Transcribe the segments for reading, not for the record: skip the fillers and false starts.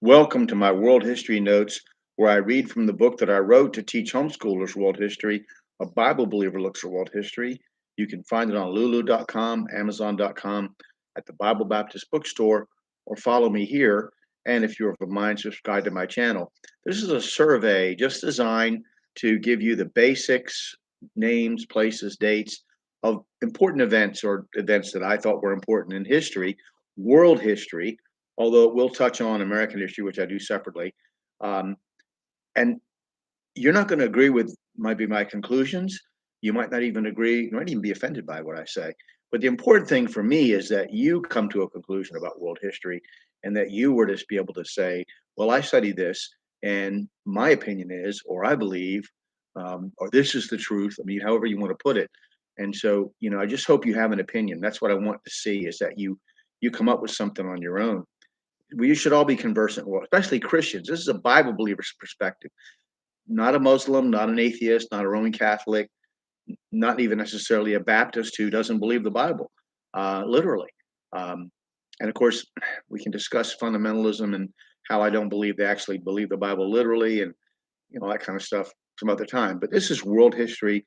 Welcome to my world history notes, where I read from the book that I wrote to teach homeschoolers world history. A Bible believer looks at world history. You can find it on lulu.com, amazon.com, at the Bible Baptist bookstore, or follow me here. And if you're of a mind, subscribe to my channel. This is a survey just designed to give you the basics, names, places, dates of important events or events that I thought were important in history, world history, although it will touch on American history, which I do separately. Um, and you're not going to agree with might be my conclusions. You might not even agree. You might even be offended by what I say. But the important thing for me is that you come to a conclusion about world history, and that you were to be able to say, "Well, I studied this, and my opinion is, or I believe, or this is the truth." I mean, however you want to put it. And so, I just hope you have an opinion. That's what I want to see, is that you come up with something on your own. We should all be conversant, well, especially Christians. This is a Bible believer's perspective, not a Muslim, not an atheist, not a Roman Catholic, not even necessarily a Baptist who doesn't believe the Bible, literally. Um, and of course, we can discuss fundamentalism and how I don't believe they actually believe the Bible literally, and that kind of stuff some other time. But this is world history,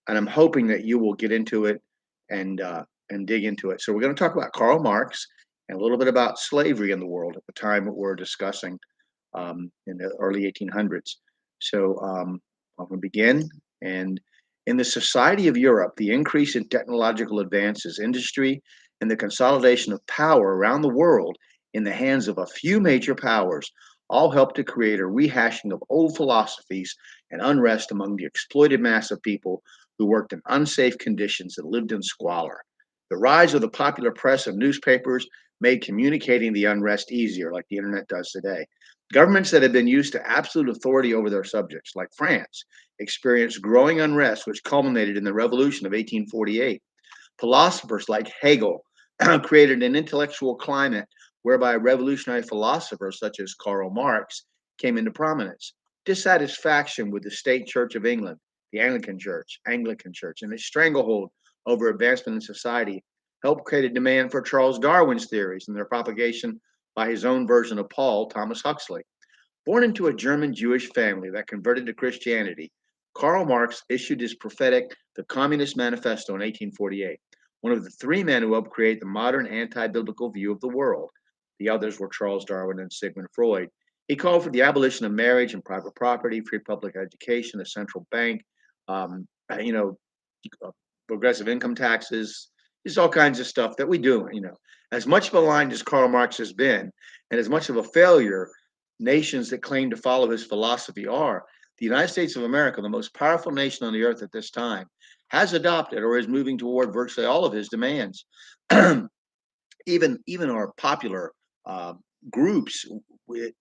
and I'm hoping that you will get into it and dig into it. So we're going to talk about Karl Marx and a little bit about slavery in the world at the time that we're discussing, in the early 1800s. So I'm going to begin. And in the society of Europe, the increase in technological advances, industry, and the consolidation of power around the world in the hands of a few major powers all helped to create a rehashing of old philosophies and unrest among the exploited mass of people who worked in unsafe conditions and lived in squalor. The rise of the popular press and newspapers made communicating the unrest easier, like the internet does today. Governments that had been used to absolute authority over their subjects, like France, experienced growing unrest, which culminated in the Revolution of 1848. Philosophers like Hegel created an intellectual climate whereby revolutionary philosophers such as Karl Marx came into prominence. Dissatisfaction with the state church of England, the Anglican Church, and its stranglehold over advancement in society helped create a demand for Charles Darwin's theories and their propagation by his own version of Paul, Thomas Huxley. Born into a German Jewish family that converted to Christianity, Karl Marx issued his prophetic The Communist Manifesto in 1848, one of the three men who helped create the modern anti biblical view of the world. The others were Charles Darwin and Sigmund Freud. He called for the abolition of marriage and private property, free public education, a central bank, um, uh, you know, progressive income taxes, just all kinds of stuff that we do. As much maligned as Karl Marx has been, and as much of a failure nations that claim to follow his philosophy are, the United States of America, the most powerful nation on the earth at this time, has adopted or is moving toward virtually all of his demands. Even our popular uh, groups,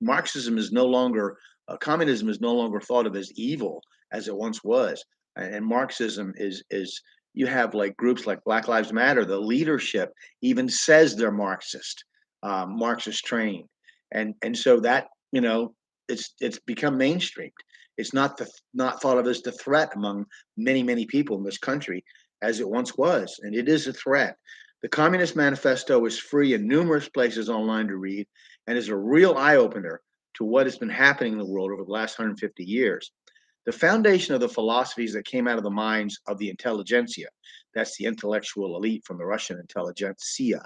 Marxism is no longer, communism is no longer thought of as evil as it once was, and Marxism is. You have like groups like Black Lives Matter. The leadership even says they're Marxist trained, and so that it's become mainstreamed. It's not thought of as the threat among many people in this country as it once was, and it is a threat. The Communist Manifesto is free in numerous places online to read, and is a real eye opener to what has been happening in the world over the last 150 years. The foundation of the philosophies that came out of the minds of the intelligentsia, that's the intellectual elite from the Russian intelligentsia,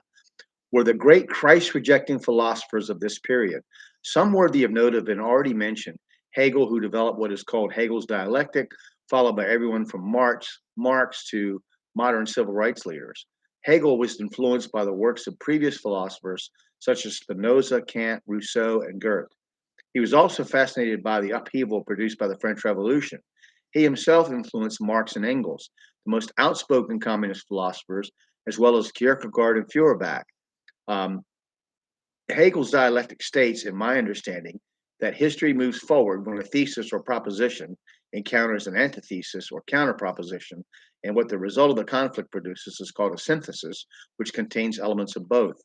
were the great Christ rejecting philosophers of this period. Some worthy of note have been already mentioned. Hegel, who developed what is called Hegel's Dialectic, followed by everyone from Marx to modern civil rights leaders. Hegel was influenced by the works of previous philosophers such as Spinoza, Kant, Rousseau, and Goethe. He was also fascinated by the upheaval produced by the French Revolution. He himself influenced Marx and Engels, the most outspoken communist philosophers, as well as Kierkegaard and Feuerbach. Um, Hegel's dialectic states, in my understanding, that history moves forward when a thesis or proposition encounters an antithesis or counterproposition, and what the result of the conflict produces is called a synthesis, which contains elements of both.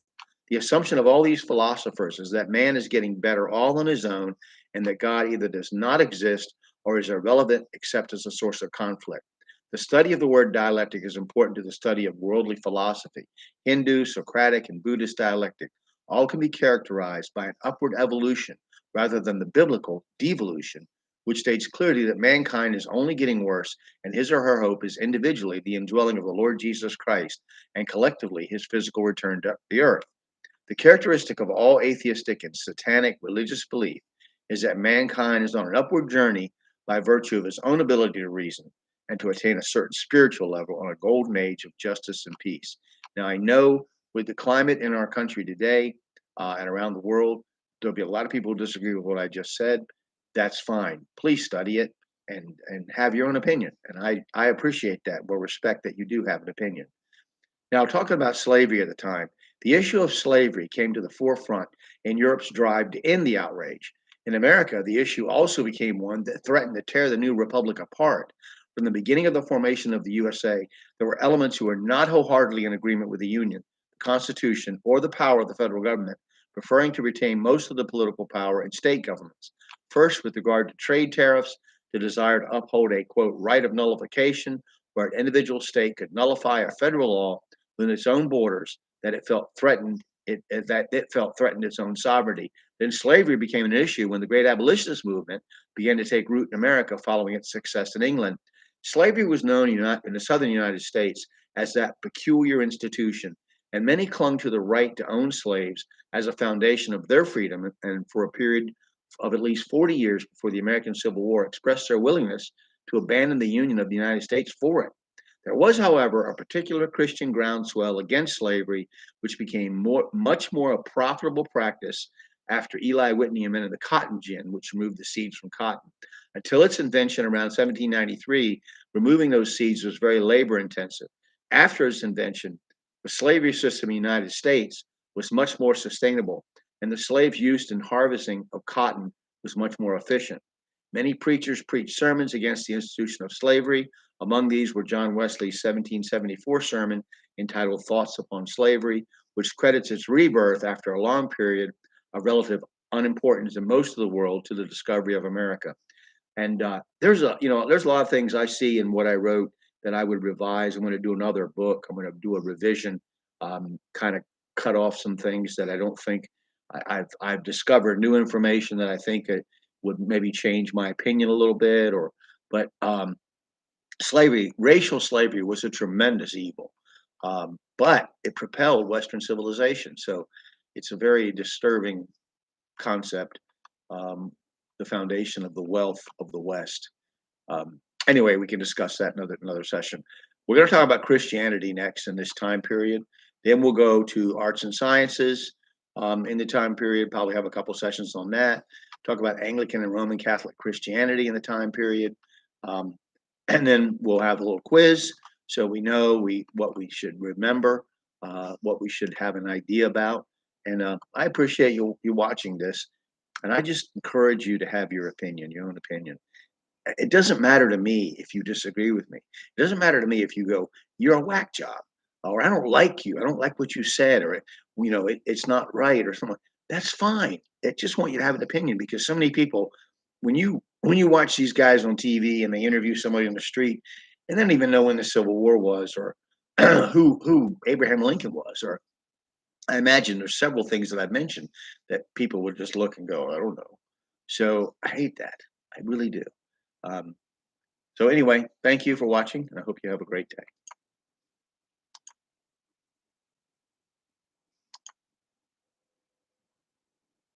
The assumption of all these philosophers is that man is getting better all on his own, and that God either does not exist or is irrelevant except as a source of conflict. The study of the word dialectic is important to the study of worldly philosophy. Hindu, Socratic, and Buddhist dialectic all can be characterized by an upward evolution rather than the biblical devolution, which states clearly that mankind is only getting worse and his or her hope is individually the indwelling of the Lord Jesus Christ and collectively his physical return to the earth. The characteristic of all atheistic and satanic religious belief is that mankind is on an upward journey by virtue of his own ability to reason and to attain a certain spiritual level on a golden age of justice and peace. Now, I know with the climate in our country today and around the world, there'll be a lot of people who disagree with what I just said. That's fine. Please study it and have your own opinion. And I appreciate that. We'll respect that you do have an opinion. Now, talking about slavery at the time, the issue of slavery came to the forefront in Europe's drive to end the outrage. In America, the issue also became one that threatened to tear the new republic apart. From the beginning of the formation of the USA, there were elements who were not wholeheartedly in agreement with the Union, the Constitution, or the power of the federal government, preferring to retain most of the political power in state governments. First, with regard to trade tariffs, the desire to uphold a, quote, right of nullification, where an individual state could nullify a federal law within its own borders that it felt threatened its own sovereignty. Then slavery became an issue when the great abolitionist movement began to take root in America following its success in England. Slavery was known in the southern United States as that peculiar institution, and many clung to the right to own slaves as a foundation of their freedom, and for a period of at least 40 years before the American Civil War expressed their willingness to abandon the Union of the United States for it. There was, however, a particular Christian groundswell against slavery, which became much more a profitable practice after Eli Whitney invented the cotton gin, which removed the seeds from cotton. Until its invention around 1793, removing those seeds was very labor intensive. After its invention, the slavery system in the United States was much more sustainable, and the slaves used in harvesting of cotton was much more efficient. Many preachers preached sermons against the institution of slavery. Among these were John Wesley's 1774 sermon entitled Thoughts Upon Slavery, which credits its rebirth after a long period of relative unimportance in most of the world to the discovery of America. And there's a lot of things I see in what I wrote that I would revise. I'm going to do another book. I'm going to do a revision, kind of cut off some things that I don't think I've discovered new information that I think would maybe change my opinion a little bit. But racial slavery was a tremendous evil, but it propelled Western civilization. So it's a very disturbing concept. The foundation of the wealth of the West. Anyway, we can discuss that in another session. We're going to talk about Christianity next in this time period. Then we'll go to arts and sciences in the time period. Probably have a couple sessions on that. Talk about Anglican and Roman Catholic Christianity in the time period. And then we'll have a little quiz so we know what we should remember, what we should have an idea about. And I appreciate you watching this. And I just encourage you to have your own opinion. It doesn't matter to me if you disagree with me. It doesn't matter to me if you go, you're a whack job, or I don't like you. I don't like what you said, or it's not right, or something. That's fine. I just want you to have an opinion, because so many people, when you watch these guys on TV and they interview somebody on the street, and they don't even know when the Civil War was, or who Abraham Lincoln was, or I imagine there's several things that I've mentioned that people would just look and go, I don't know. So I hate that. I really do. So anyway, thank you for watching, and I hope you have a great day.